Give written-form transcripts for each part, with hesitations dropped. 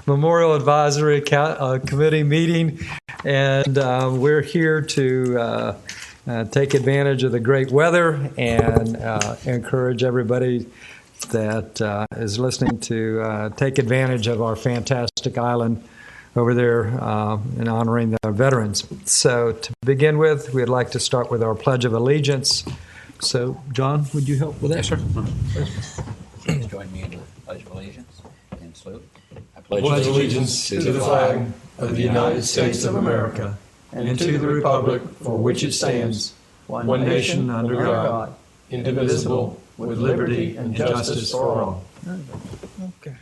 Memorial Advisory Committee meeting, and we're here to take advantage of the great weather and encourage everybody that is listening to take advantage of our fantastic island over there in honoring the veterans. So to begin with, we'd like to start with our Pledge of Allegiance. So, John, would you help with that? Yes, sir. Please join me in the Pledge of Allegiance and salute. I pledge allegiance to the flag of the United States of America and to the republic for which it stands, one nation under God, indivisible, with liberty and justice for all. Okay.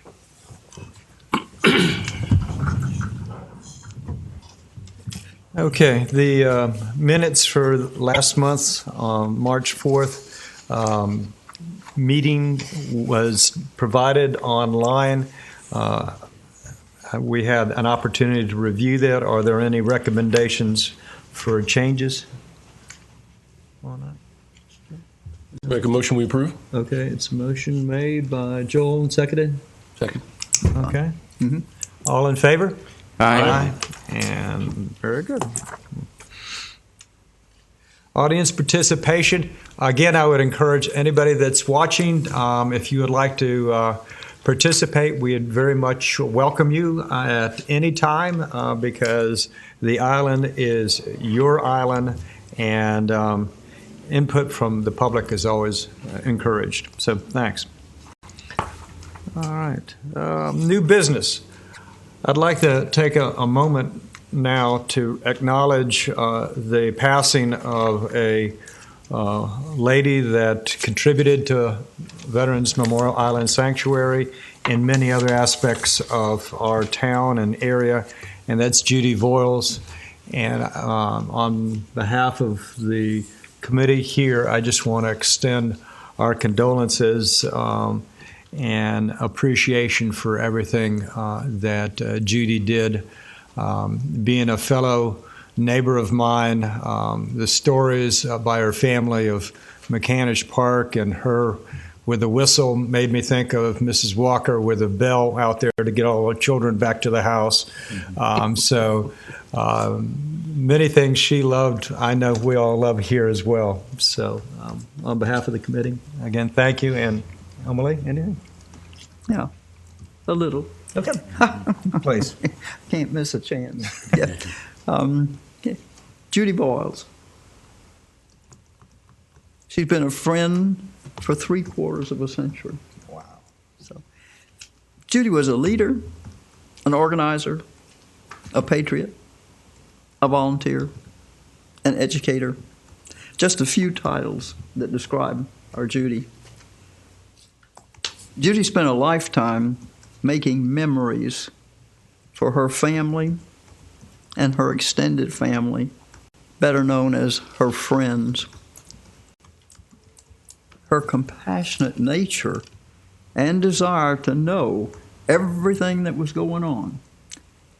Okay, the minutes for last month's March 4th meeting was provided online. We had an opportunity to review that. Are there any recommendations for changes on that? Make a motion we approve. Okay, it's a motion made by Joel and seconded. Second. Okay. Mm-hmm. All in favor? Aye. And very good. Audience participation. Again, I would encourage anybody that's watching, if you would like to participate, we'd very much welcome you at any time because the island is your island, and input from the public is always encouraged. So thanks. All right. New business. I'd like to take a moment now to acknowledge the passing of a lady that contributed to Veterans Memorial Island Sanctuary in many other aspects of our town and area, and that's Judy Voiles. And on behalf of the committee here, I just want to extend our condolences and appreciation for everything that Judy did. Being a fellow neighbor of mine, the stories by her family of McCanish Park and her with a whistle made me think of Mrs. Walker with a bell out there to get all the children back to the house. So many things she loved, I know we all love here as well. So on behalf of the committee, again, thank you. And Emily, anything? Yeah, a little. Okay. Please. Can't miss a chance. Yeah. Judy Voiles. She's been a friend for 3/4 of a century. Wow. So, Judy was a leader, an organizer, a patriot, a volunteer, an educator. Just a few titles that describe our Judy. Judy spent a lifetime making memories for her family and her extended family, better known as her friends. Her compassionate nature and desire to know everything that was going on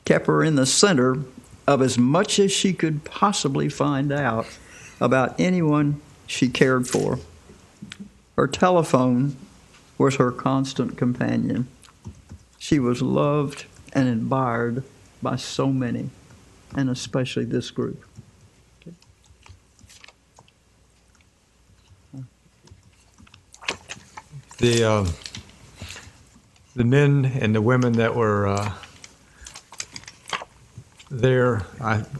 kept her in the center of as much as she could possibly find out about anyone she cared for. Her telephone was her constant companion. She was loved and admired by so many, and especially this group. The men and the women that were there,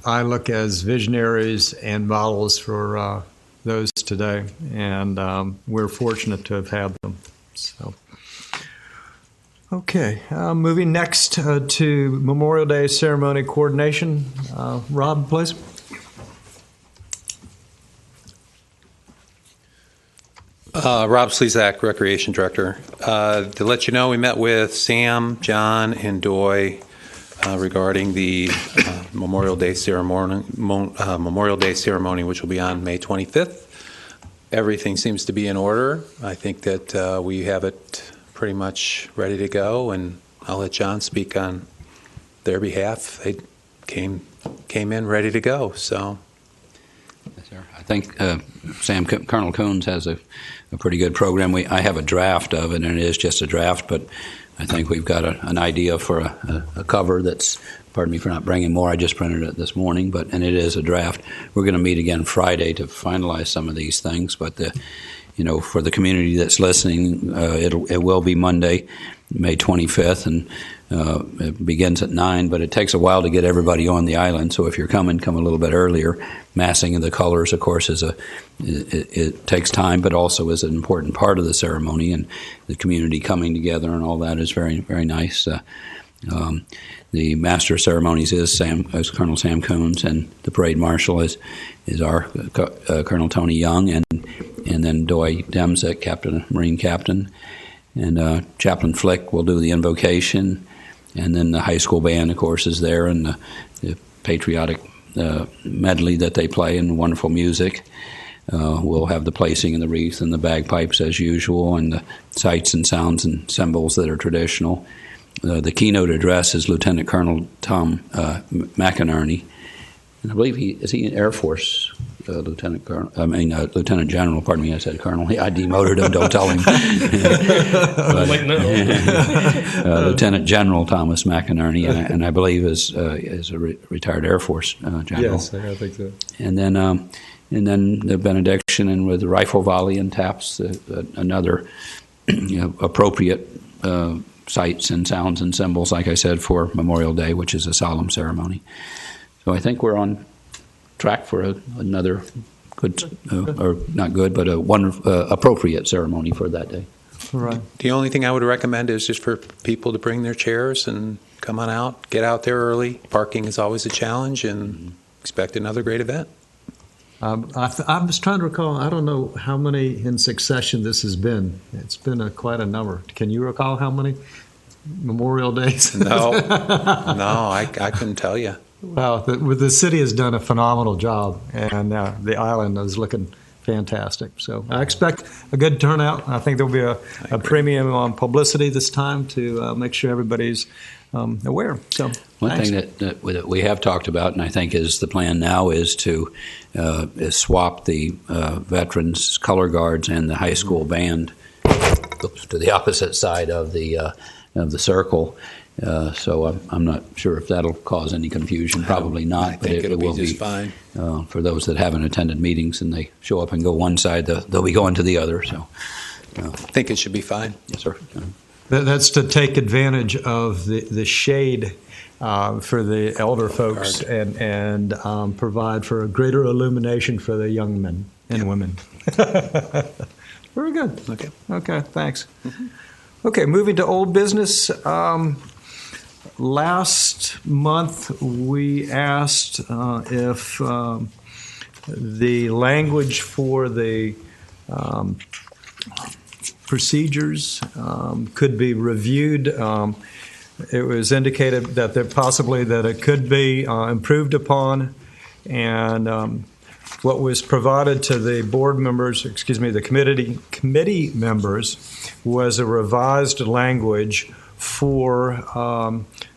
I look as visionaries and models for those today, and we're fortunate to have had them. So, okay, moving next to Memorial Day ceremony coordination. Rob, please. Rob Slezak, Recreation Director. To let you know, we met with Sam, John, and Doy regarding the Memorial Day ceremony, which will be on May 25th. Everything seems to be in order. I think that we have it pretty much ready to go, and I'll let John speak on their behalf. They came in ready to go. So, yes, sir. I think Colonel Coons has a pretty good program. I have a draft of it, and it is just a draft, but I think we've got an idea for a cover that's, pardon me for not bringing more, I just printed it this morning, and it is a draft. We're going to meet again Friday to finalize some of these things, but for the community that's listening, it will be Monday, May 25th, and it begins at 9, but it takes a while to get everybody on the island, so if you're coming, come a little bit earlier. Massing of the colors, of course, it takes time, but also is an important part of the ceremony, and the community coming together and all that is very, very nice. The master of ceremonies is Colonel Sam Coons, and the parade marshal is our Colonel Tony Young, and then Doy Demzik, Marine Captain, and Chaplain Flick will do the invocation, and then the high school band, of course, is there, and the patriotic medley that they play, and wonderful music. We'll have the placing of the wreath and the bagpipes as usual, and the sights and sounds and symbols that are traditional. The keynote address is Lieutenant Colonel Tom McInerney, and I believe he in Air Force. Lieutenant General, pardon me, I said Colonel. I demoted him, don't tell him. Lieutenant General Thomas McInerney, and I believe is a retired Air Force general. Yes, I think so. And then the benediction, and with the rifle volley and taps, another appropriate sights and sounds and symbols, like I said, for Memorial Day, which is a solemn ceremony. So I think we're on track for another good, or not good, but a appropriate ceremony for that day. Right. The only thing I would recommend is just for people to bring their chairs and come on out, get out there early. Parking is always a challenge, and expect another great event. I was trying to recall, I don't know how many in succession this has been. It's been quite a number. Can you recall how many Memorial Days? No, I couldn't tell you. Well, the city has done a phenomenal job, and the island is looking fantastic. So I expect a good turnout. I think there'll be a premium on publicity this time to make sure everybody's aware. So one thing that we have talked about, and I think is the plan now, is to swap the veterans, color guards, and the high school band to the opposite side of the circle. So I'm not sure if that'll cause any confusion. Probably not. I think it'll be just fine. For those that haven't attended meetings and they show up and go one side, they'll be going to the other. So I think it should be fine. Yes, sir. That's to take advantage of the shade for the elder folks and provide for a greater illumination for the young men and women. Very good. Okay, thanks. Mm-hmm. Okay, moving to old business. Last month we asked if the language for the procedures could be reviewed. It was indicated that it could be improved upon, and what was provided to the the committee members was a revised language for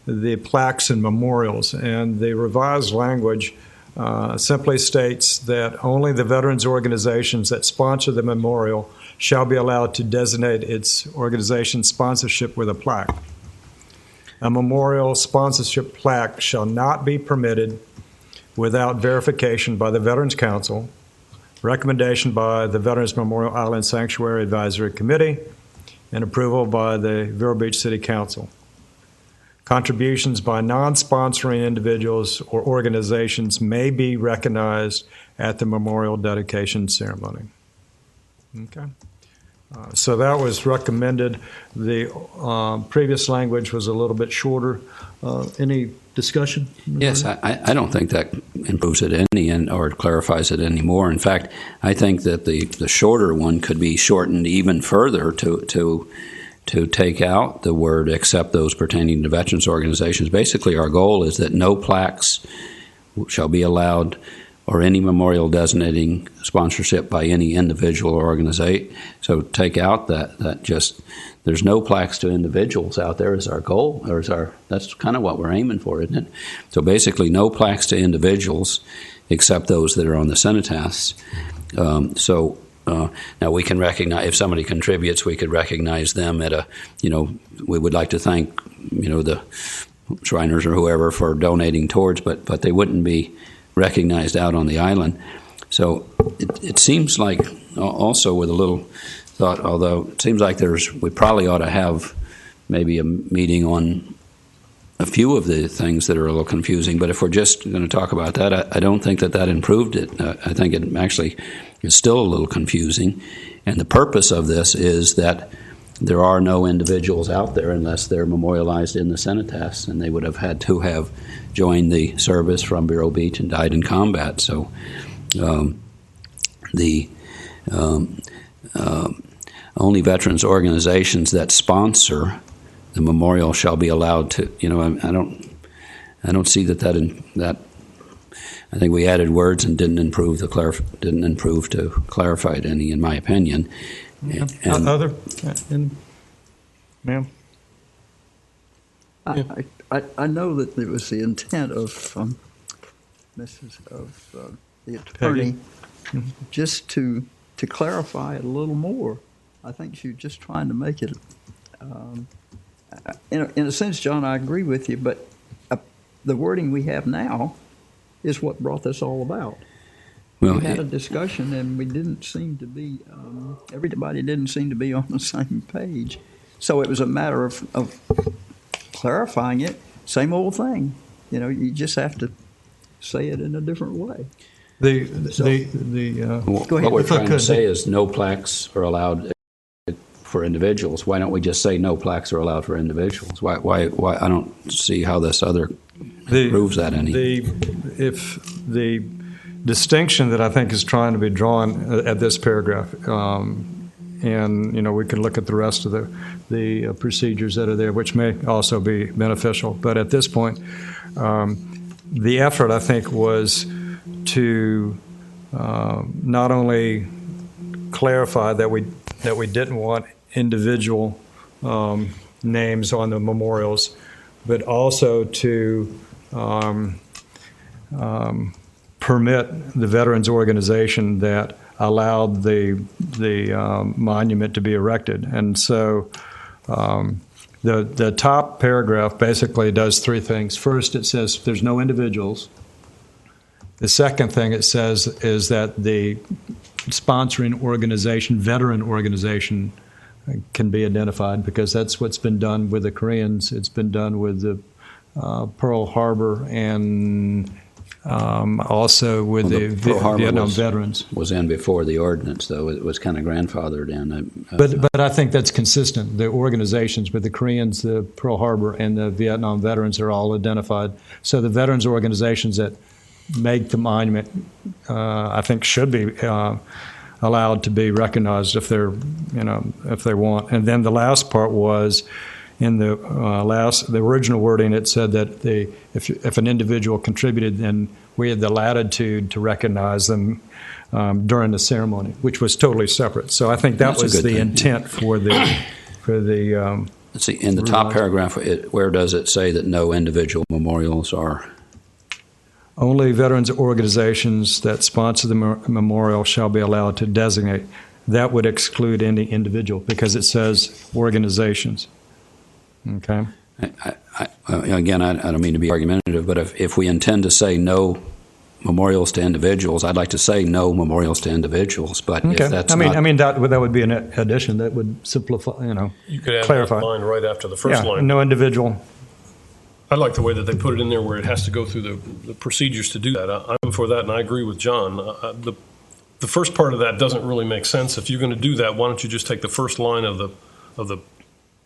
the plaques and memorials. And the revised language simply states that only the veterans organizations that sponsor the memorial shall be allowed to designate its organization sponsorship with a plaque. A memorial sponsorship plaque shall not be permitted without verification by the Veterans Council, recommendation by the Veterans Memorial Island Sanctuary Advisory Committee, and approval by the Vero Beach City Council. Contributions by non-sponsoring individuals or organizations may be recognized at the memorial dedication ceremony. Okay. So that was recommended. The previous language was a little bit shorter. Any discussion? Yes, I don't think that improves it any or clarifies it any more. In fact, I think that the shorter one could be shortened even further to take out the word except those pertaining to veterans organizations. Basically, our goal is that no plaques shall be allowed or any memorial designating sponsorship by any individual or organization. So take out that just there's no plaques to individuals out there is our goal, or that's kind of what we're aiming for, isn't it? So basically no plaques to individuals except those that are on the cenotaphs. So Now we can recognize if somebody contributes, we could recognize them at a, we would like to thank, the Shriners or whoever for donating towards, but they wouldn't be recognized out on the island. So it seems like, also with a little thought, although it seems like we probably ought to have maybe a meeting on a few of the things that are a little confusing, but if we're just going to talk about that, I don't think that improved it. I think it actually is still a little confusing, and the purpose of this is that there are no individuals out there unless they're memorialized in the cenotaph, and they would have had to have joined the service from Vero Beach and died in combat. So the only veterans organizations that sponsor the memorial shall be allowed to. I don't see that. I think we added words and didn't improve to clarify it any, in my opinion. Yeah. And, Other, ma'am. I know that it was the intent of the attorney, just to clarify it a little more. I think she was just trying to make it. In a sense, John, I agree with you, but the wording we have now is what brought this all about. well, We had a discussion, and we didn't seem to be, everybody didn't seem to be on the same page. So it was a matter of clarifying it. Same old thing. You just have to say it in a different way. what Go ahead. we're If I trying to could. say is no plaques are allowed for individuals. Why don't we just say no plaques are allowed for individuals? Why? I don't see how this other proves that any. If the distinction that I think is trying to be drawn at this paragraph, and we can look at the rest of the procedures that are there, which may also be beneficial. But at this point, the effort, I think, was to not only clarify that we didn't want individual names on the memorials, but also to permit the veterans organization that allowed the monument to be erected. And so the top paragraph basically does three things. First, it says there's no individuals. The second thing it says is that the sponsoring organization, veteran organization, can be identified, because that's what's been done with the Koreans. It's been done with the Pearl Harbor and also with the Pearl Harbor Vietnam veterans. Was in before the ordinance, though. It was kind of grandfathered in. But I think that's consistent. The organizations with the Koreans, the Pearl Harbor, and the Vietnam veterans are all identified. So the veterans organizations that make the monument, I think, should be allowed to be recognized if they want. And then the last part was, in the original wording, it said that if an individual contributed, then we had the latitude to recognize them during the ceremony, which was totally separate. So I think that was the intent for the. Let's see, in the top paragraph, where does it say that no individual memorials are? Only veterans organizations that sponsor the memorial shall be allowed to designate. That would exclude any individual, because it says organizations. Okay. Again, I don't mean to be argumentative, but if we intend to say no memorials to individuals, I'd like to say no memorials to individuals. But Okay. if that's that would be an addition that would simplify. You could add clarify. that line right after the first line. No individual. I like the way that they put it in there where it has to go through the procedures to do that. I'm for that, and I agree with John. The first part of that doesn't really make sense. If you're going to do that, why don't you just take the first line of the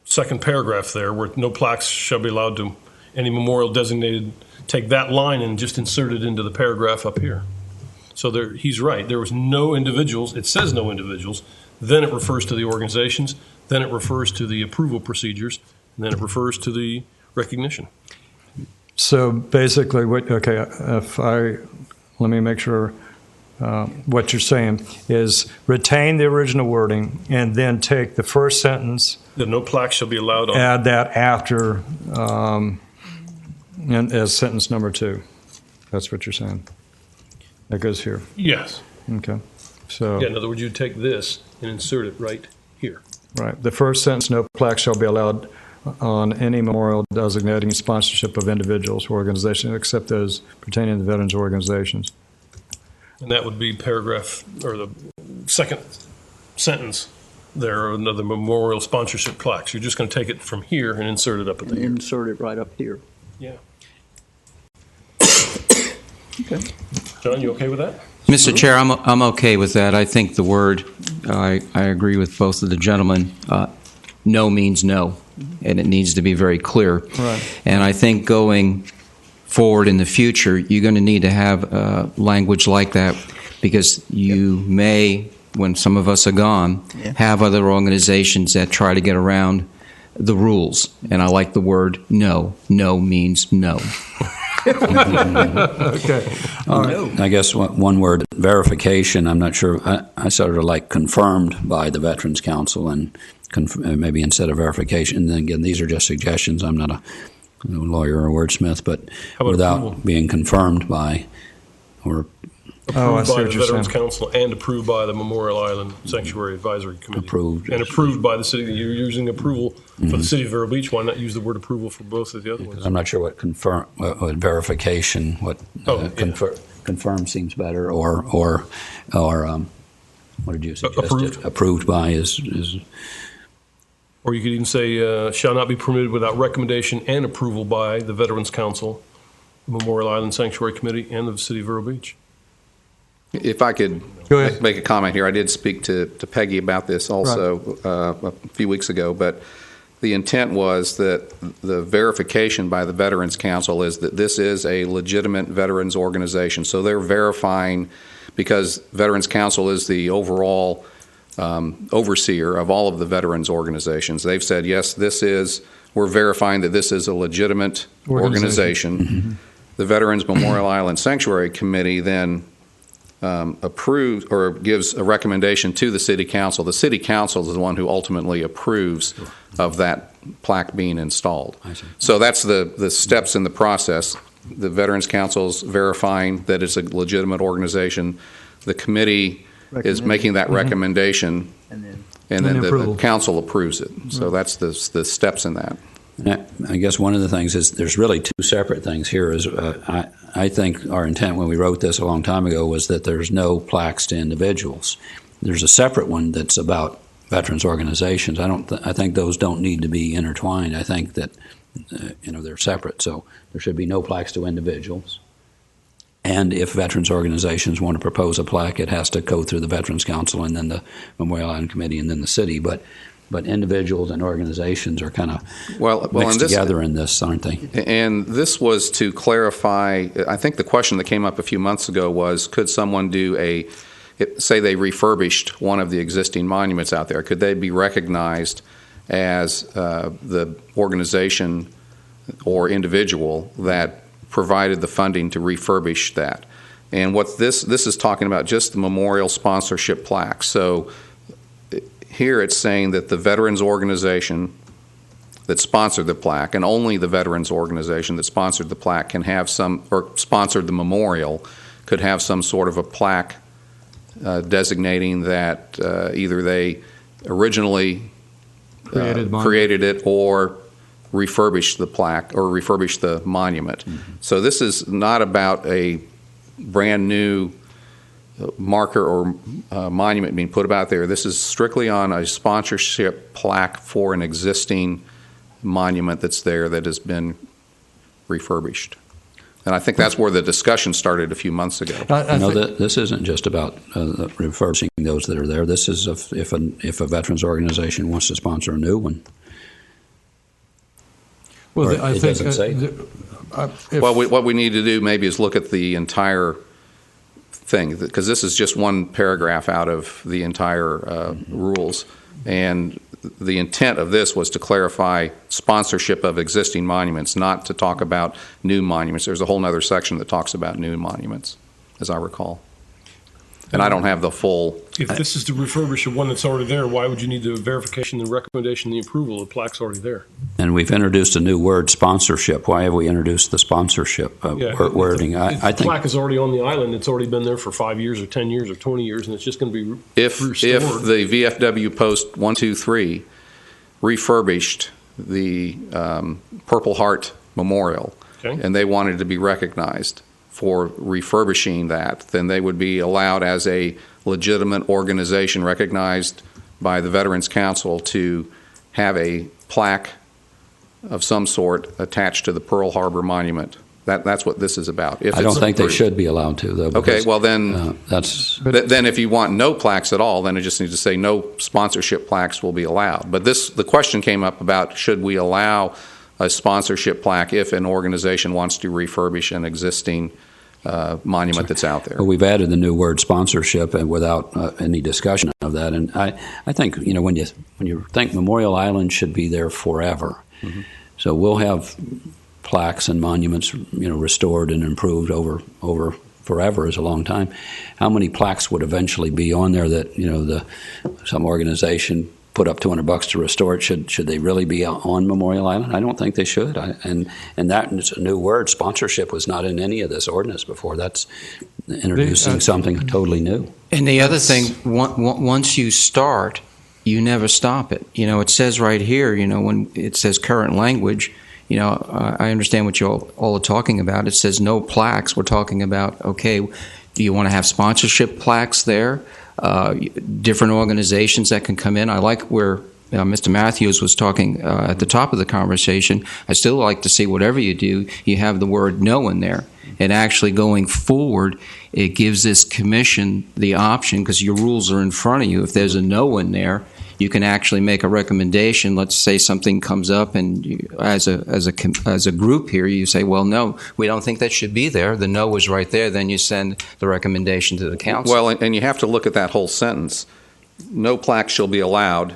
second paragraph there, where no plaques shall be allowed to any memorial designated, take that line and just insert it into the paragraph up here. So he's right. There was no individuals. It says no individuals. Then it refers to the organizations. Then it refers to the approval procedures. And then it refers to the recognition. So basically, let me make sure what you're saying is retain the original wording and then take the first sentence, That no plaques shall be allowed on. add that after and as sentence number 2. That's what you're saying. That goes here. Yes. Okay. So, Yeah, in other words, you'd take this and insert it right here. right. The first sentence, no plaque shall be allowed on any memorial designating sponsorship of individuals or organizations except those pertaining to veterans organizations. And that would be paragraph, or the second sentence there, another memorial sponsorship plaques. You're just going to take it from here and insert it up at the And here. insert it right up here. Yeah. Okay. John, you okay with that? Mr. Chair, I'm okay with that. I think the word, I agree with both of the gentlemen, no means no, and it needs to be very clear. Right. And I think going forward in the future, you're going to need to have language like that, because you may, when some of us are gone, Yeah. have other organizations that try to get around the rules. And I like the word no. No means no. Okay. All right. I guess one word, verification, I'm not sure, I sort of like confirmed by the Veterans Council and maybe instead of verification. And then again, these are just suggestions. I'm not a lawyer or wordsmith, but How about without approval? being confirmed by or Oh, I Approved see by what the you're Veterans saying. Council and approved by the Memorial Island Sanctuary Advisory Committee. Approved. And approved by the city. You're using approval for the City of Vero Beach. Why not use the word approval for both of the other ones? I'm not sure what verification, what Yeah. confirm seems better, or what did you suggest? Approved. Approved by is Or you could even say, shall not be permitted without recommendation and approval by the Veterans Council, Memorial Island Sanctuary Committee, and the City of Vero Beach. If I could Go ahead. make a comment here, I did speak to Peggy about this also a few weeks ago, but the intent was that the verification by the Veterans Council is that this is a legitimate veterans organization. So they're verifying, because Veterans Council is the overall overseer of all of the veterans organizations. They've said, yes, we're verifying that this is a legitimate organization. Mm-hmm. The Veterans Memorial Island Sanctuary Committee then approves or gives a recommendation to the City Council. The City Council is the one who ultimately approves of that plaque being installed. I see. So that's the steps in the process. The Veterans Council's verifying that it's a legitimate organization. The committee is making that recommendation, And then and then And the approval. council approves it. So that's the steps in that. And I guess one of the things is there's really two separate things here. Is I think our intent when we wrote this a long time ago was that there's no plaques to individuals. There's a separate one that's about veterans organizations. I think those don't need to be intertwined. I think that they're separate. So there should be no plaques to individuals. And if veterans organizations want to propose a plaque, it has to go through the Veterans Council and then the Memorial Island Committee and then the city. But individuals and organizations are kind of mixed together in this, aren't they? And this was to clarify, I think the question that came up a few months ago was, could someone say they refurbished one of the existing monuments out there, could they be recognized as the organization or individual that provided the funding to refurbish that? And what this is talking about, just the memorial sponsorship plaque. So here it's saying that the veterans organization that sponsored the plaque, and only the veterans organization that sponsored the plaque can have or sponsored the memorial, could have some sort of a plaque designating that either they originally created it or refurbished the plaque or refurbished the monument. Mm-hmm. So this is not about a brand new marker or monument being put out there. This is strictly on a sponsorship plaque for an existing monument that's there that has been refurbished. And I think that's where the discussion started a few months ago. This isn't just about refurbishing those that are there. This is if a veterans organization wants to sponsor a new one. Well, Or it doesn't say. Well, what we need to do maybe is look at the entire thing, because this is just one paragraph out of the entire rules. And the intent of this was to clarify sponsorship of existing monuments, not to talk about new monuments. There's a whole other section that talks about new monuments, as I recall. And I don't have the full. If this is to refurbish one that's already there, why would you need the verification, the recommendation, the approval? The plaque's already there. And we've introduced a new word, sponsorship. Why have we introduced the sponsorship wording? If I the think plaque is already on the island, it's already been there for 5 years or 10 years or 20 years, and it's just going to be If restored. the VFW Post 123 refurbished the Purple Heart Memorial, Okay. and they wanted to be recognized for refurbishing that, then they would be allowed as a legitimate organization recognized by the Veterans Council to have a plaque of some sort attached to the Pearl Harbor Monument. That's what this is about. I don't think they should be allowed to, though. Okay, because, well then, then if you want no plaques at all, then it just needs to say no sponsorship plaques will be allowed. But the question came up about should we allow a sponsorship plaque if an organization wants to refurbish an existing monument that's out there. Well, we've added the new word sponsorship and without any discussion of that. And I think, when you think Memorial Island should be there forever. Mm-hmm. So we'll have plaques and monuments, restored and improved over forever is a long time. How many plaques would eventually be on there that, some organization put up $200 to restore it? Should they really be on Memorial Island? I don't think they should. And that is a new word. Sponsorship was not in any of this ordinance before. That's introducing something totally new. And the other thing, once you start, you never stop it. It says right here, when it says current language, I understand what you all are talking about. It says no plaques. We're talking about, okay, do you want to have sponsorship plaques there? Different organizations that can come in. I like where Mr. Matthews was talking at the top of the conversation. I still like to see whatever you do, you have the word no in there. And actually going forward, it gives this commission the option, because your rules are in front of you. If there's a no in there, you can actually make a recommendation. Let's say something comes up, and as a group here, you say, well, no, we don't think that should be there. The no is right there. Then you send the recommendation to the council. Well, and you have to look at that whole sentence. No plaque shall be allowed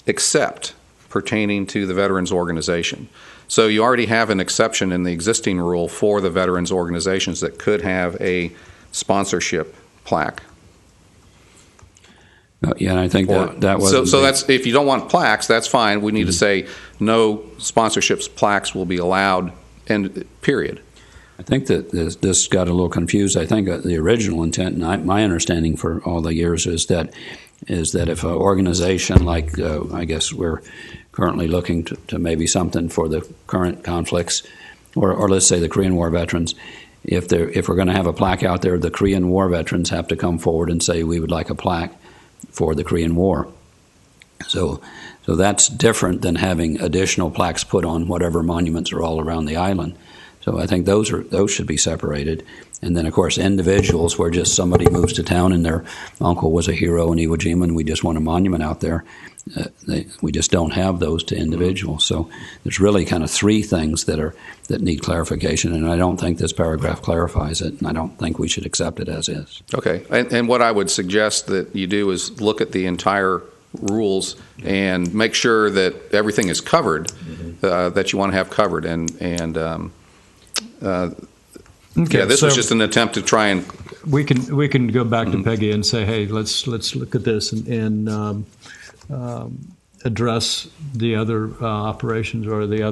except pertaining to the veterans organization. So you already have an exception in the existing rule for the veterans organizations that could have a sponsorship plaque. Yeah, and I think that was so. That's if you don't want plaques, that's fine. We need to say no sponsorships plaques will be allowed. And period. I think that this got a little confused. I think the original intent, and my understanding for all the years, is that if an organization like I guess we're currently looking to maybe something for the current conflicts, or let's say the Korean War veterans. If we're going to have a plaque out there, the Korean War veterans have to come forward and say we would like a plaque for the Korean War. So that's different than having additional plaques put on whatever monuments are all around the island. So I think those should be separated. And then, of course, individuals where just somebody moves to town and their uncle was a hero in Iwo Jima and we just want a monument out there. We just don't have those to individuals. So there's really kind of three things that need clarification, and I don't think this paragraph clarifies it, and I don't think we should accept it as is. Okay, and what I would suggest that you do is look at the entire rules and make sure that everything is covered that you want to have covered. Okay, this was just an attempt to try and. We can go back to Peggy and say, hey, let's look at this and address the other operations or the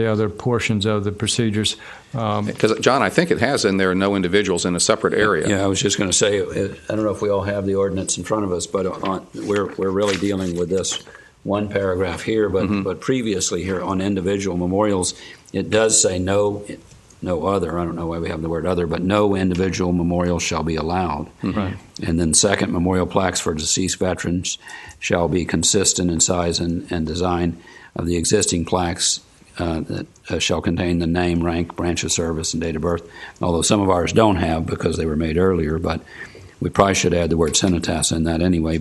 other portions of the procedures. Because, John, I think it has in there no individuals in a separate area. Yeah, I was just going to say, I don't know if we all have the ordinance in front of us, but we're really dealing with this one paragraph here, but previously here on individual memorials, it does say no other, I don't know why we have the word other, but no individual memorial shall be allowed. Right. And then second, memorial plaques for deceased veterans shall be consistent in size and design of the existing plaques that shall contain the name, rank, branch of service, and date of birth. Although some of ours don't have because they were made earlier, but we probably should add the word Civitas in that anyway.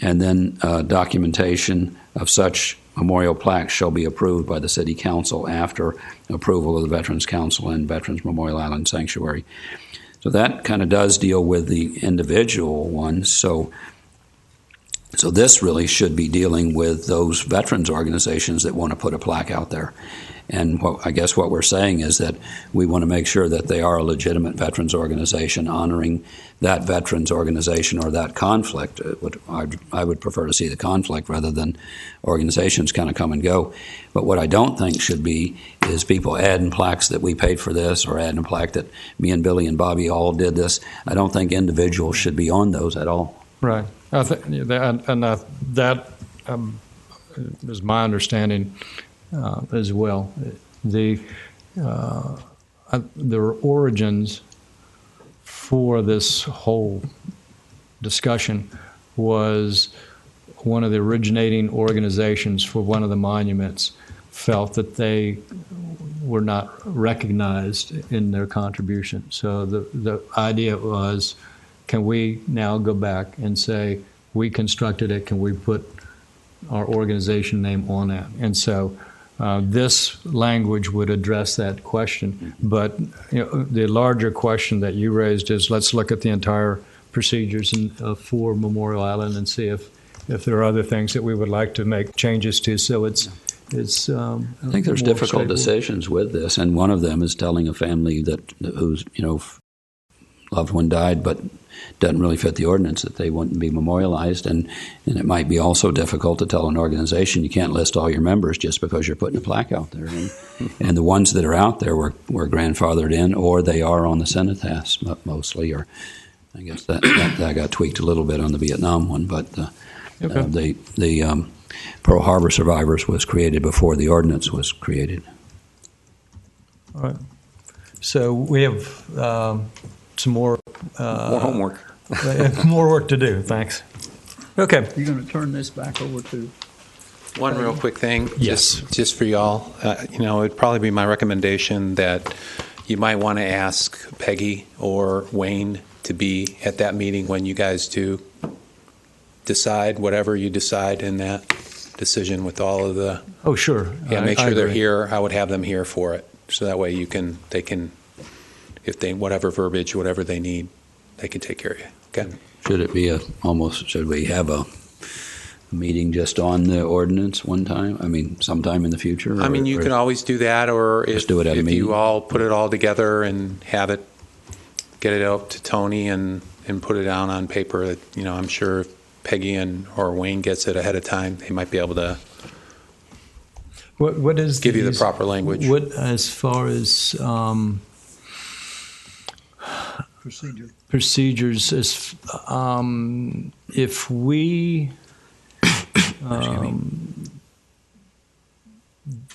And then documentation of such memorial plaques shall be approved by the City Council after approval of the Veterans Council and Veterans Memorial Island Sanctuary. So that kind of does deal with the individual ones. So this really should be dealing with those veterans organizations that want to put a plaque out there. And I guess what we're saying is that we want to make sure that they are a legitimate veterans organization, honoring that veterans organization or that conflict. I would prefer to see the conflict rather than organizations kind of come and go. But what I don't think should be is people adding plaques that we paid for this, or adding a plaque that me and Billy and Bobby all did this. I don't think individuals should be on those at all. Right. That is my understanding as well. The origins for this whole discussion was one of the originating organizations for one of the monuments felt that they were not recognized in their contribution. So the idea was, can we now go back and say, we constructed it, can we put our organization name on that? And so this language would address that question. But the larger question that you raised is, let's look at the entire procedures for Memorial Island and see if there are other things that we would like to make changes to. So it's I think there's difficult decisions with this, and one of them is telling a family whose loved one died but doesn't really fit the ordinance that they wouldn't be memorialized. And it might be also difficult to tell an organization you can't list all your members just because you're putting a plaque out there. And the ones that are out there were grandfathered in, or they are on the cenotaph mostly, or I guess that got tweaked a little bit on the Vietnam one. But the Pearl Harbor survivors was created before the ordinance was created. All right. So we have some more homework. More work to do. Thanks. Okay. You're going to turn this back over to... One real quick thing, Yes. just for y'all. It'd probably be my recommendation that you might want to ask Peggy or Wayne to be at that meeting when you guys do decide whatever you decide in that decision with all of the... Oh, sure. Yeah, make I sure they're agree. here. I would have them here for it, so that way they can, if they, whatever verbiage, whatever they need, they can take care of you. Okay. Should it be should we have a meeting just on the ordinance one time? I mean, sometime in the future? You can always do that, or Just do it at a if meeting. you all put it all together and have it, get it out to Tony and put it down on paper. That I'm sure if Peggy or Wayne gets it ahead of time, they might be able to What is give you the proper language. What as far as procedures as if we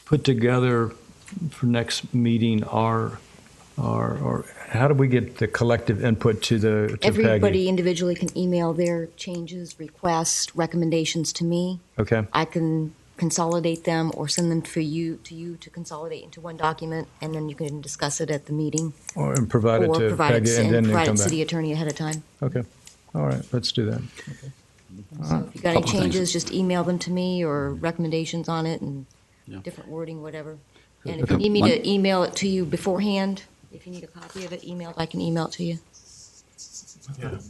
put together for next meeting our how do we get the collective input to Everybody Peggy? individually can email their changes, requests, recommendations to me. Okay. I can consolidate them or send them to you to consolidate into one document, and then you can discuss it at the meeting. And provide it Or to provide Peggy, it and then provide come it to back. the attorney ahead of time. Okay. All right. Let's do that. Okay. So if you got any Couple things. changes, just email them to me, or recommendations on it and Yeah. different wording, whatever. And if Okay. you need me One- to email it to you beforehand, if you need a copy of it emailed, I can email it to you.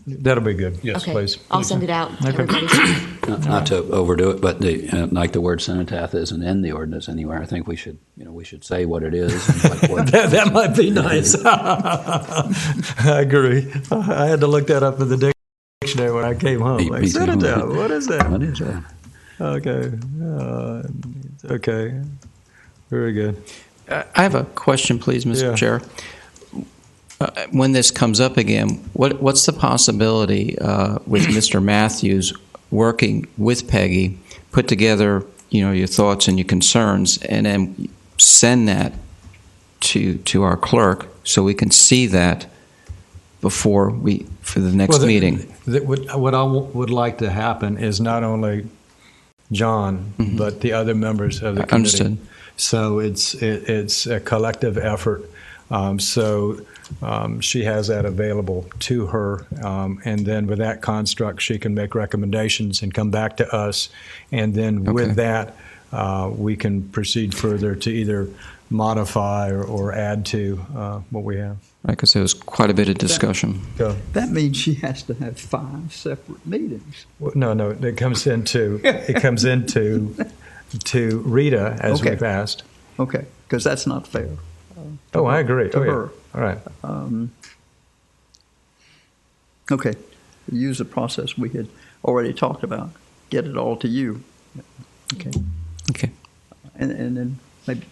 That'll be good. Yes, Okay. please. I'll send it out to Okay. everybody. Not to overdo it, but like the word cenotaph isn't in the ordinance anywhere. I think we should say what it is. And what That might be nice. I agree. I had to look that up in the dictionary when I came home. Me Like, too. set it down. What is that? what is that? Okay. Okay. Very good. I have a question, please, Mr. Yeah. Chair. When this comes up again, what's the possibility with Mr. Matthews working with Peggy, put together your thoughts and your concerns, and then send that to our clerk so we can see that for the next meeting? What I would like to happen is not only John, but the other members of the committee. Understood. So it's a collective effort. She has that available to her, and then with that construct, she can make recommendations and come back to us, and then with that, we can proceed further to either modify or add to what we have. Right, because there was quite a bit of discussion. Go. That means she has to have 5 separate meetings. No, it comes into to Rita as Okay. we've asked, Okay, because that's not fair. Oh, I agree. To Oh, yeah. her. All right. Okay, use the process we had already talked about. Get it all to you. Okay. Okay. And then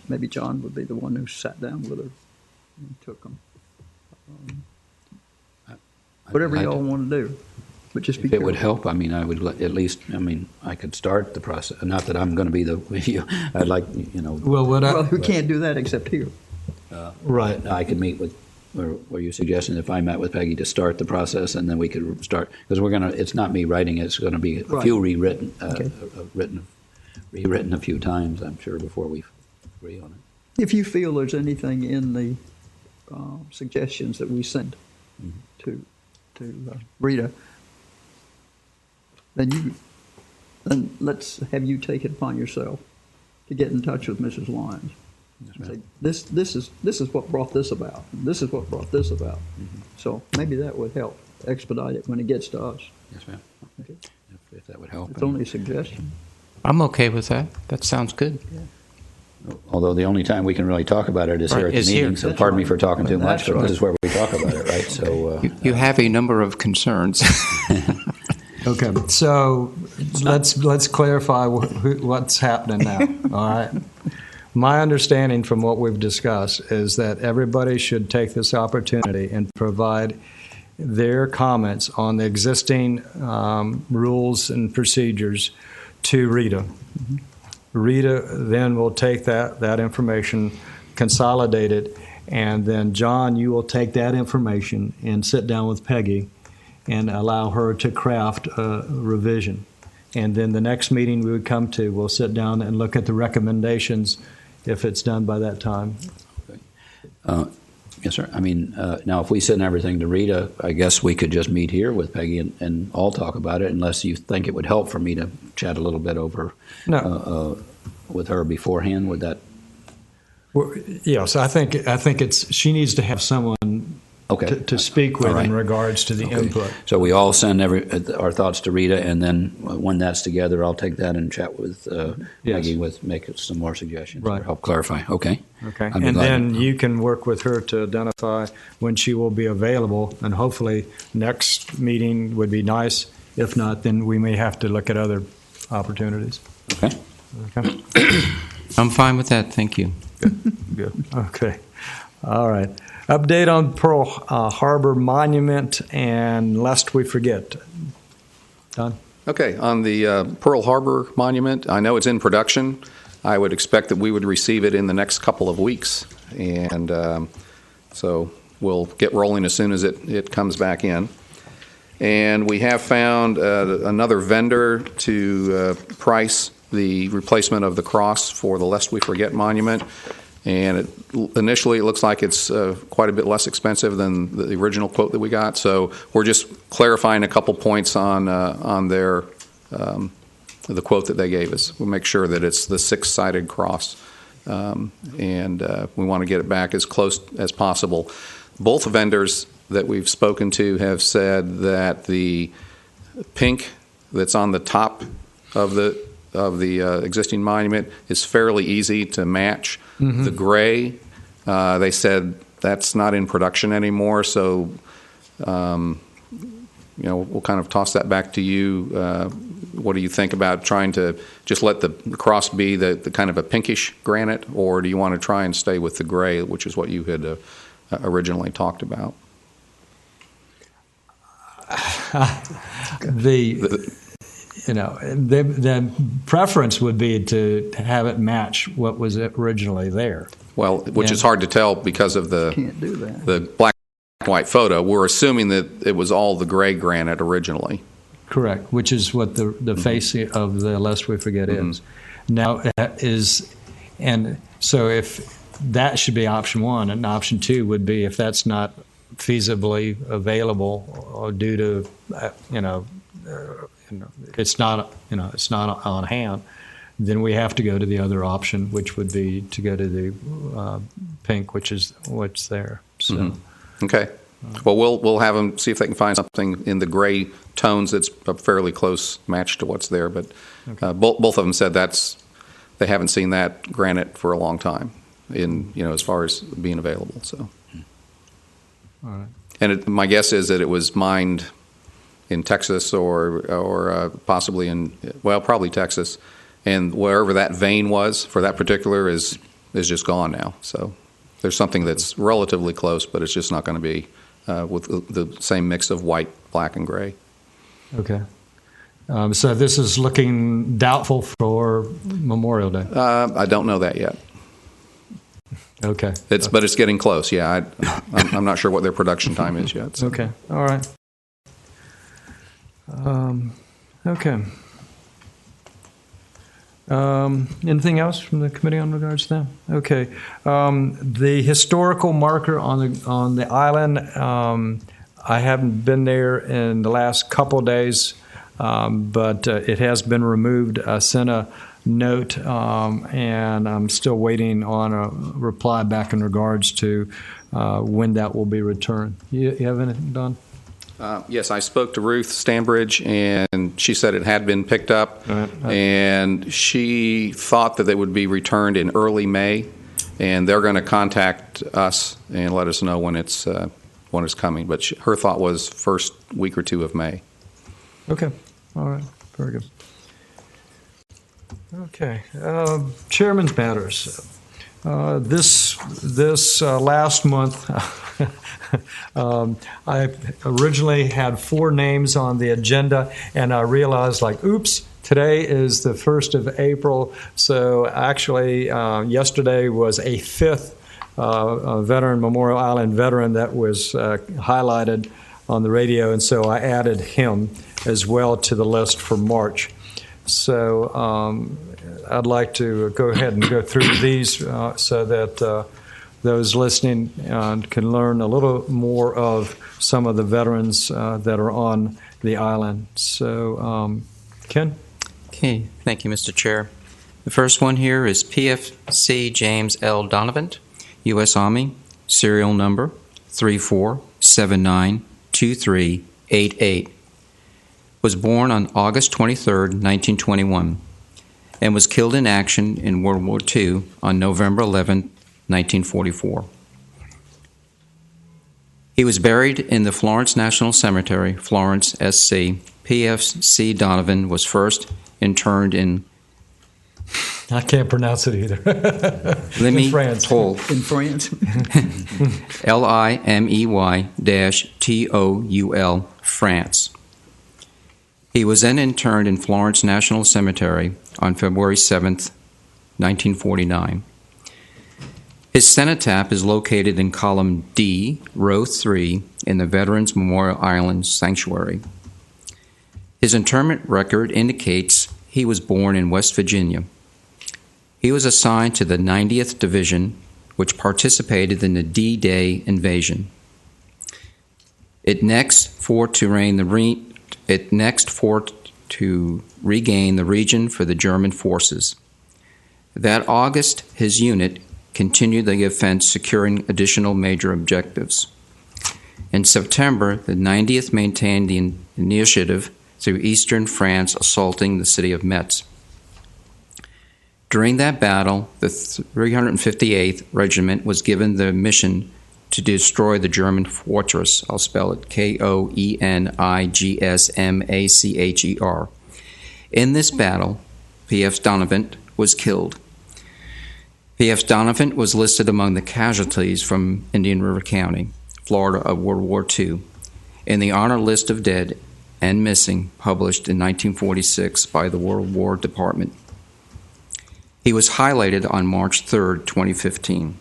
maybe John would be the one who sat down with her and took them. Whatever I'd- y'all want to do, but just be If it would careful. help, I mean, I would at least, I mean, I could start the process. Not that I'm going to be the, I'd like, Well, what I, Well, who can't do that except here? right. I could meet with, or were you suggesting if I met with Peggy to start the process and then we could start, because it's not me writing it, it's going to be a Right. few rewritten, Okay. rewritten a few times, I'm sure, before we agree on it. If you feel there's anything in the suggestions that we sent to Rita, then let's have you take it upon yourself to get in touch with Mrs. Lyons. Yes, ma'am. Say, this is what brought this about. This is what brought this about. So maybe that would help expedite it when it gets to us. Yes, ma'am. Okay. If that would help. It's only a suggestion. I'm okay with that. That sounds good. Although the only time we can really talk about it is here Right, at the is here. meeting, so That's pardon me right. for talking too much, That's but right. this is where we talk about it, right? So, You have a number of concerns. Okay, so let's clarify what's happening now, all right? My understanding from what we've discussed is that everybody should take this opportunity and provide their comments on the existing rules and procedures to Rita. Rita then will take that information, consolidate it, and then John, you will take that information and sit down with Peggy and allow her to craft a revision. And then the next meeting we would come to, we'll sit down and look at the recommendations if it's done by that time. yes, sir. I mean, now if we send everything to Rita, I guess we could just meet here with Peggy and all talk about it, unless you think it would help for me to chat a little bit over with her beforehand. Would that? Well, yes, I think she needs to have someone Okay. to speak with All right. in regards to the Okay. input. So we all send our thoughts to Rita, and then when that's together, I'll take that and chat with Peggy make some more suggestions Right. or help clarify. Okay. Okay, I'd be and glad then to- you can work with her to identify when she will be available, and hopefully next meeting would be nice. If not, then we may have to look at other opportunities. Okay. Okay, I'm fine with that. Thank you. good. Okay, all right. Update on Pearl Harbor Monument, and lest we forget. Don? Okay, on the Pearl Harbor Monument, I know it's in production. I would expect that we would receive it in the next couple of weeks. And so we'll get rolling as soon as it comes back in. And we have found another vendor to price the replacement of the cross for the Lest We Forget monument. And initially, it looks like it's quite a bit less expensive than the original quote that we got. So we're just clarifying a couple points on their the quote that they gave us. We'll make sure that it's the six-sided cross, and we want to get it back as close as possible. Both vendors that we've spoken to have said that the pink that's on the top of the existing monument is fairly easy to match. Mm-hmm. The gray, they said that's not in production anymore, so we'll kind of toss that back to you. What do you think about trying to just let the cross be the kind of a pinkish granite, or do you want to try and stay with the gray, which is what you had originally talked about? The preference would be to have it match what was originally there. Well, which is hard to tell because of Can't do that. the black and white photo. We're assuming that it was all the gray granite originally. Correct, which is what the face of the Lest We Forget is. Now so if that should be option one, and option two would be if that's not feasibly available or due to it's not on hand, then we have to go to the other option, which would be to go to the pink, which is what's there. So. Mm-hmm. Okay. Well, we'll have them see if they can find something in the gray tones that's a fairly close match to what's there. But both of them said they haven't seen that granite for a long time. in, as far as being available. So, All right. and my guess is that it was mined in Texas or possibly probably Texas, and wherever that vein was for that particular is just gone now. So there's something that's relatively close, but it's just not going to be with the same mix of white, black, and gray. Okay. So this is looking doubtful for Memorial Day. I don't know that yet. Okay. But it's getting close. Yeah, I'm not sure what their production time is yet. So. Okay. All right. Okay. Anything else from the committee on regards to that? Okay. The historical marker on the island. I haven't been there in the last couple of days, but it has been removed. I sent a note, and I'm still waiting on a reply back in regards to when that will be returned. You have anything, Don? Yes, I spoke to Ruth Stanbridge, and she said it had been picked up, and she thought that they would be returned in early May, and they're going to contact us and let us know when it's coming. But her thought was first week or two of May. Okay. All right. Very good. Okay. Chairman's matters. This last month, I originally had 4 names on the agenda, and I realized, oops, today is the 1st of April. So actually, yesterday was a 5th veteran, Memorial Island veteran, that was highlighted on the radio, and so I added him as well to the list for March. So I'd like to go ahead and go through these so that those listening can learn a little more of some of the veterans that are on the island. So, Ken? Okay, thank you, Mr. Chair. The first one here is PFC James L. Donovan, U.S. Army, serial number 34792388. Was born on August 23, 1921, and was killed in action in World War II on November 11, 1944. He was buried in the Florence National Cemetery, Florence, SC. PFC Donovan was first interred in I can't pronounce it either. Limey France. Toul. In France? Limey-Toul, France. He was then interned in Florence National Cemetery on February 7, 1949. His cenotaph is located in column D, row 3, in the Veterans Memorial Island Sanctuary. His interment record indicates he was born in West Virginia. He was assigned to the 90th Division, which participated in the D-Day invasion. It next fought to regain the region for the German forces. That August, his unit continued the offense, securing additional major objectives. In September, the 90th maintained the initiative through eastern France, assaulting the city of Metz. During that battle, the 358th Regiment was given the mission to destroy the German fortress. I'll spell it Koenigsmacher. In this battle, P.F. Donovan was killed. P.F. Donovan was listed among the casualties from Indian River County, Florida, of World War II, in the honor list of dead and missing published in 1946 by the World War Department. He was highlighted on March 3, 2015.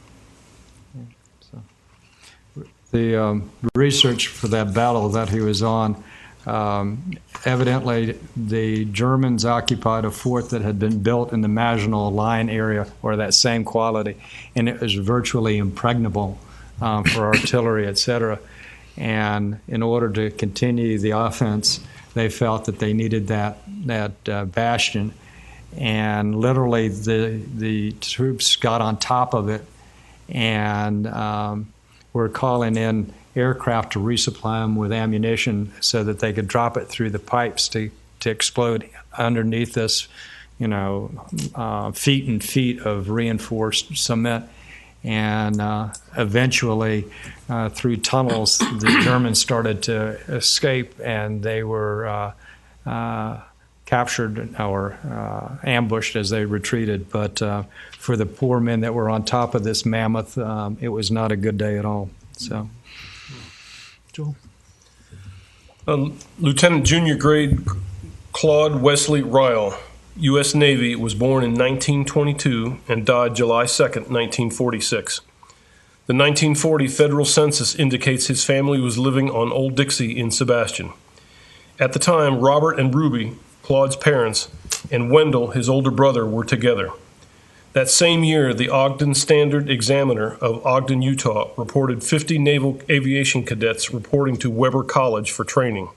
The research for that battle that he was on, evidently the Germans occupied a fort that had been built in the Maginot Line area, or that same quality, and it was virtually impregnable for artillery, etc. And in order to continue the offense, they felt that they needed that bastion, and literally the troops got on top of it and were calling in aircraft to resupply them with ammunition so that they could drop it through the pipes to explode underneath this, feet and feet of reinforced cement. And eventually, through tunnels, the Germans started to escape, and they were captured or ambushed as they retreated. But for the poor men that were on top of this mammoth, it was not a good day at all. So, Joel? Lieutenant Junior Grade Claude Wesley Ryle, U.S. Navy, was born in 1922 and died July 2nd, 1946. The 1940 federal census indicates his family was living on Old Dixie in Sebastian. At the time, Robert and Ruby, Claude's parents, and Wendell, his older brother, were together. That same year, the Ogden Standard Examiner of Ogden, Utah, reported 50 naval aviation cadets reporting to Weber College for training.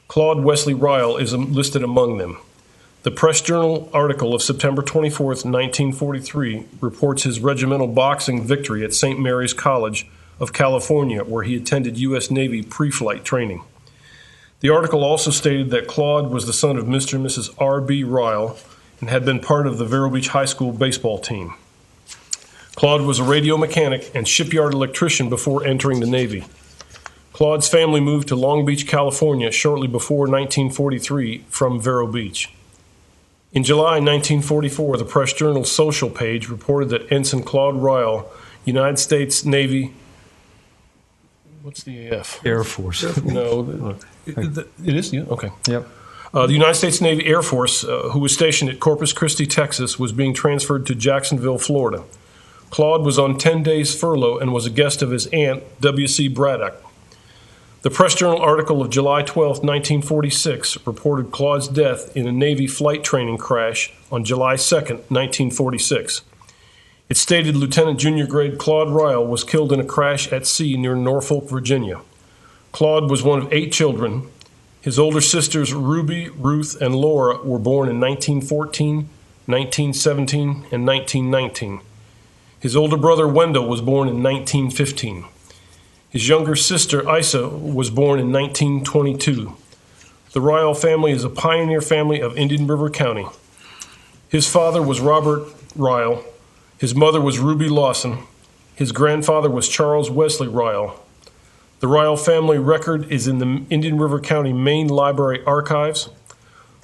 Claude Wesley Ryle is listed among them. The Press Journal article of September 24, 1943, reports his regimental boxing victory at St. Mary's College of California, where he attended U.S. Navy pre-flight training. The article also stated that Claude was the son of Mr. and Mrs. R.B. Ryle and had been part of the Vero Beach High School baseball team. Claude was a radio mechanic and shipyard electrician before entering the Navy. Claude's family moved to Long Beach, California shortly before 1943 from Vero Beach. In July 1944, the Press Journal social page reported that Ensign Claude Ryle, United States Navy, what's the AF? Air Force. No, it is? Yeah, okay. Yep. The United States Navy Air Force, who was stationed at Corpus Christi, Texas, was being transferred to Jacksonville, Florida. Claude was on 10 days furlough and was a guest of his aunt, W.C. Braddock. The Press Journal article of July 12, 1946, reported Claude's death in a Navy flight training crash on July 2, 1946. It stated Lieutenant Junior Grade Claude Ryle was killed in a crash at sea near Norfolk, Virginia. Claude was one of 8 children. His older sisters, Ruby, Ruth, and Laura, were born in 1914, 1917, and 1919. His older brother, Wendell, was born in 1915. His younger sister, Isa, was born in 1922. The Ryle family is a pioneer family of Indian River County. His father was Robert Ryle. His mother was Ruby Lawson. His grandfather was Charles Wesley Ryle. The Ryle family record is in the Indian River County Main Library Archives.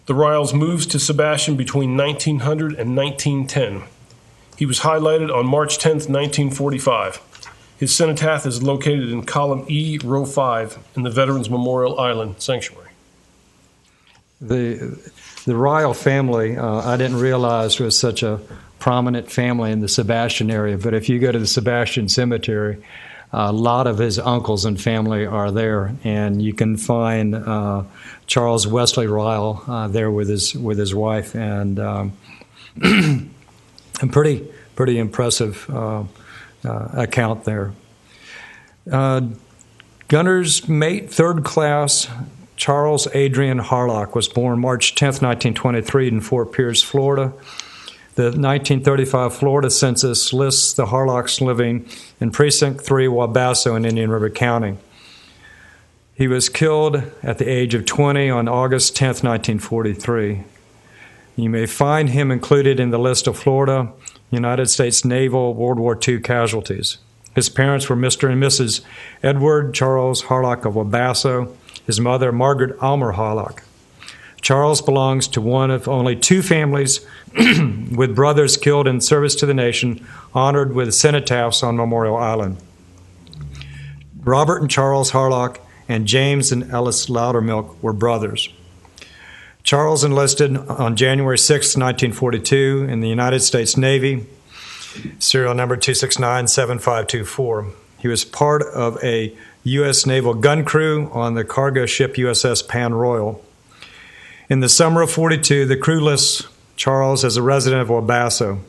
The Ryles moved to Sebastian between 1900 and 1910. He was highlighted on March 10, 1945. His cenotaph is located in column E, row 5, in the Veterans Memorial Island Sanctuary. The Ryle family, I didn't realize was such a prominent family in the Sebastian area, but if you go to the Sebastian Cemetery, a lot of his uncles and family are there, and you can find Charles Wesley Ryle there with his wife, and a pretty impressive account there. Gunner's mate, 3rd class, Charles Adrian Harlock, was born March 10, 1923 in Fort Pierce, Florida. The 1935 Florida census lists the Harlocks living in Precinct 3, Wabasso in Indian River County. He was killed at the age of 20 on August 10, 1943. You may find him included in the list of Florida United States Naval World War II casualties. His parents were Mr. and Mrs. Edward Charles Harlock of Wabasso, his mother Margaret Almer Harlock. Charles belongs to one of only 2 families with brothers killed in service to the nation, honored with cenotaphs on Memorial Island. Robert and Charles Harlock and James and Ellis Loudermilk were brothers. Charles enlisted on January 6, 1942 in the United States Navy, serial number 2697524. He was part of a U.S. naval gun crew on the cargo ship USS Pan Royal. In the summer of 42, the crew lists Charles as a resident of Wabasso.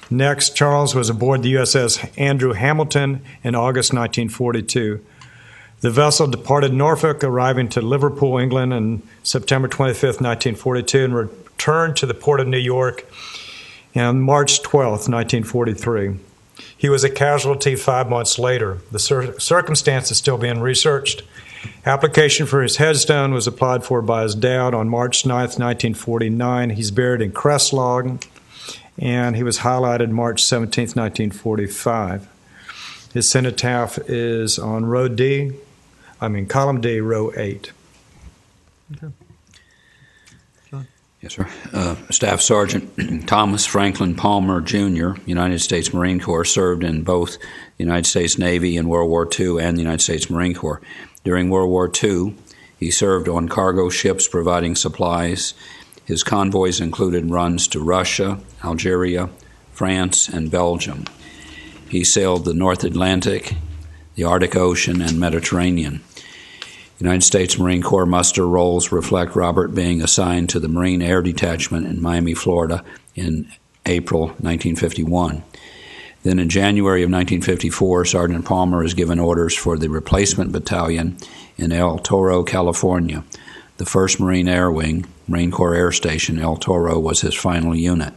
Next, Charles was aboard the USS Andrew Hamilton in August 1942. The vessel departed Norfolk, arriving to Liverpool, England on September 25, 1942, and returned to the port of New York on March 12, 1943. He was a casualty 5 months later. The circumstance is still being researched. Application for his headstone was applied for by his dad on March 9, 1949. He's buried in Crestlog and he was highlighted March 17th, 1945. His cenotaph is on column D, row 8. Okay. Yes, sir. Staff Sergeant Thomas Franklin Palmer, Jr., United States Marine Corps, served in both the United States Navy in World War II and the United States Marine Corps. During World War II, he served on cargo ships providing supplies. His convoys included runs to Russia, Algeria, France, and Belgium. He sailed the North Atlantic, the Arctic Ocean, and Mediterranean. United States Marine Corps muster rolls reflect Robert being assigned to the Marine Air Detachment in Miami, Florida in April 1951. Then in January of 1954, Sergeant Palmer is given orders for the replacement battalion in El Toro, California. The 1st Marine Air Wing, Marine Corps Air Station, El Toro, was his final unit.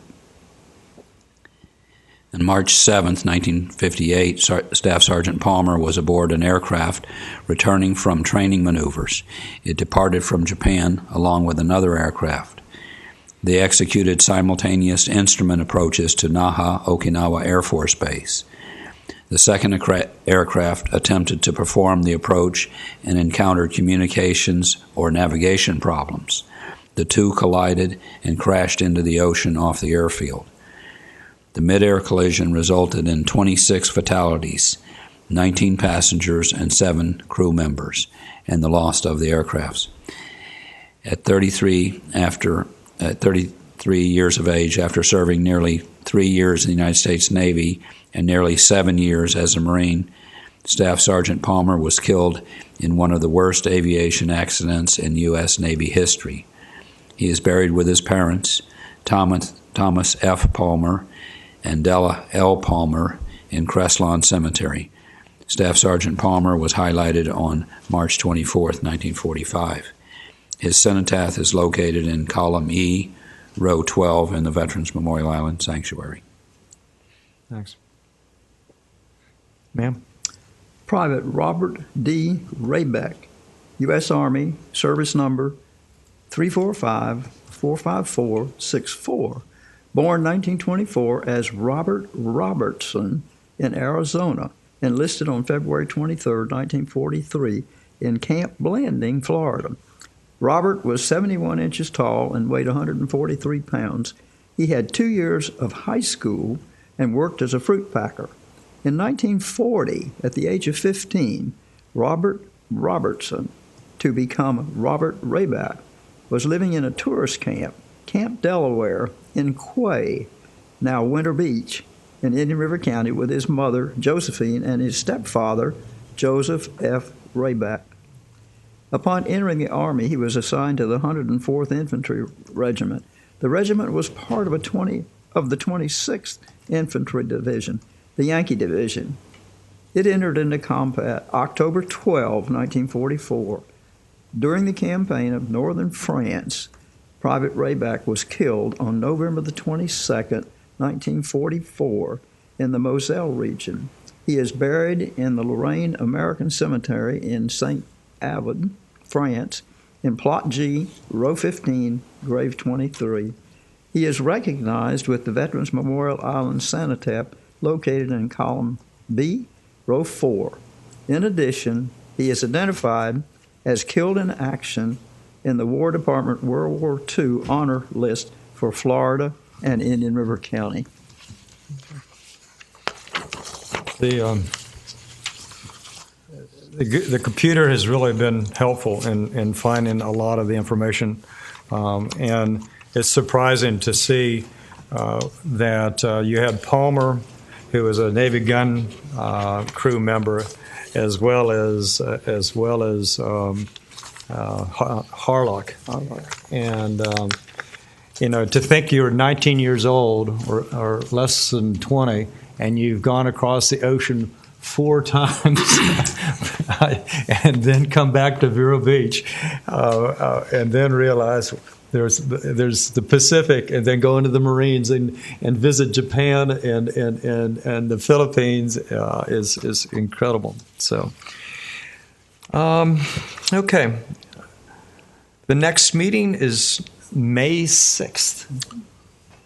On March 7, 1958, Staff Sergeant Palmer was aboard an aircraft returning from training maneuvers. It departed from Japan along with another aircraft. They executed simultaneous instrument approaches to Naha, Okinawa Air Force Base. The second aircraft attempted to perform the approach and encountered communications or navigation problems. The two collided and crashed into the ocean off the airfield. The mid-air collision resulted in 26 fatalities, 19 passengers and 7 crew members, and the loss of the aircrafts. At 33 years of age, after serving nearly 3 years in the United States Navy and nearly 7 years as a Marine, Staff Sergeant Palmer was killed in one of the worst aviation accidents in U.S. Navy history. He is buried with his parents, Thomas F. Palmer and Della L. Palmer, in Crestlawn Cemetery. Staff Sergeant Palmer was highlighted on March 24, 1945. His cenotaph is located in column E, row 12 in the Veterans Memorial Island Sanctuary. Thanks. Ma'am? Private Robert D. Raybeck, U.S. Army, service number 345-454-64, born 1924 as Robert Robertson in Arizona, enlisted on February 23, 1943, in Camp Blanding, Florida. Robert was 71 inches tall and weighed 143 pounds. He had 2 years of high school and worked as a fruit packer. In 1940, at the age of 15, Robert Robertson, to become Robert Rayback, was living in a tourist camp, Camp Delaware, in Quay, now Winter Beach, in Indian River County, with his mother, Josephine, and his stepfather, Joseph F. Rayback. Upon entering the Army, he was assigned to the 104th Infantry Regiment. The regiment was part of the 26th Infantry Division, the Yankee Division. It entered into combat October 12, 1944. During the campaign of northern France, Private Rayback was killed on November the 22nd, 1944, in the Moselle region. He is buried in the Lorraine American Cemetery in St. Avoid, France, in Plot G, row 15, grave 23. He is recognized with the Veterans Memorial Island Cenotaph located in column B, row 4. In addition, he is identified as killed in action in the War Department World War II honor list for Florida and Indian River County. The computer has really been helpful in finding a lot of the information, and it's surprising to see that you had Palmer, who was a Navy gun crew member, as well as Harlock, and to think you're 19 years old or less than 20, and you've gone across the ocean 4 times, and then come back to Vero Beach, and then realize there's the Pacific, and then go into the Marines and visit Japan and the Philippines is incredible. So, okay. The next meeting is May 6th.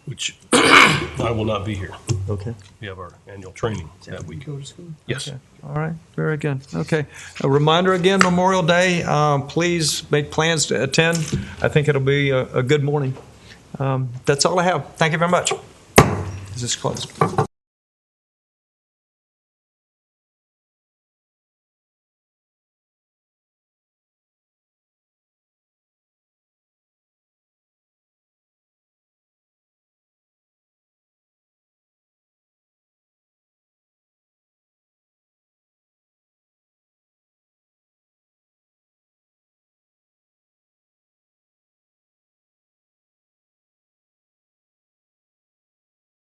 Which I will not be here. Okay. We have our annual training that week. Yes. Okay. All right. Very good. Okay. A reminder again, Memorial Day. Please make plans to attend. I think it'll be a good morning. That's all I have. Thank you very much. Is this closed?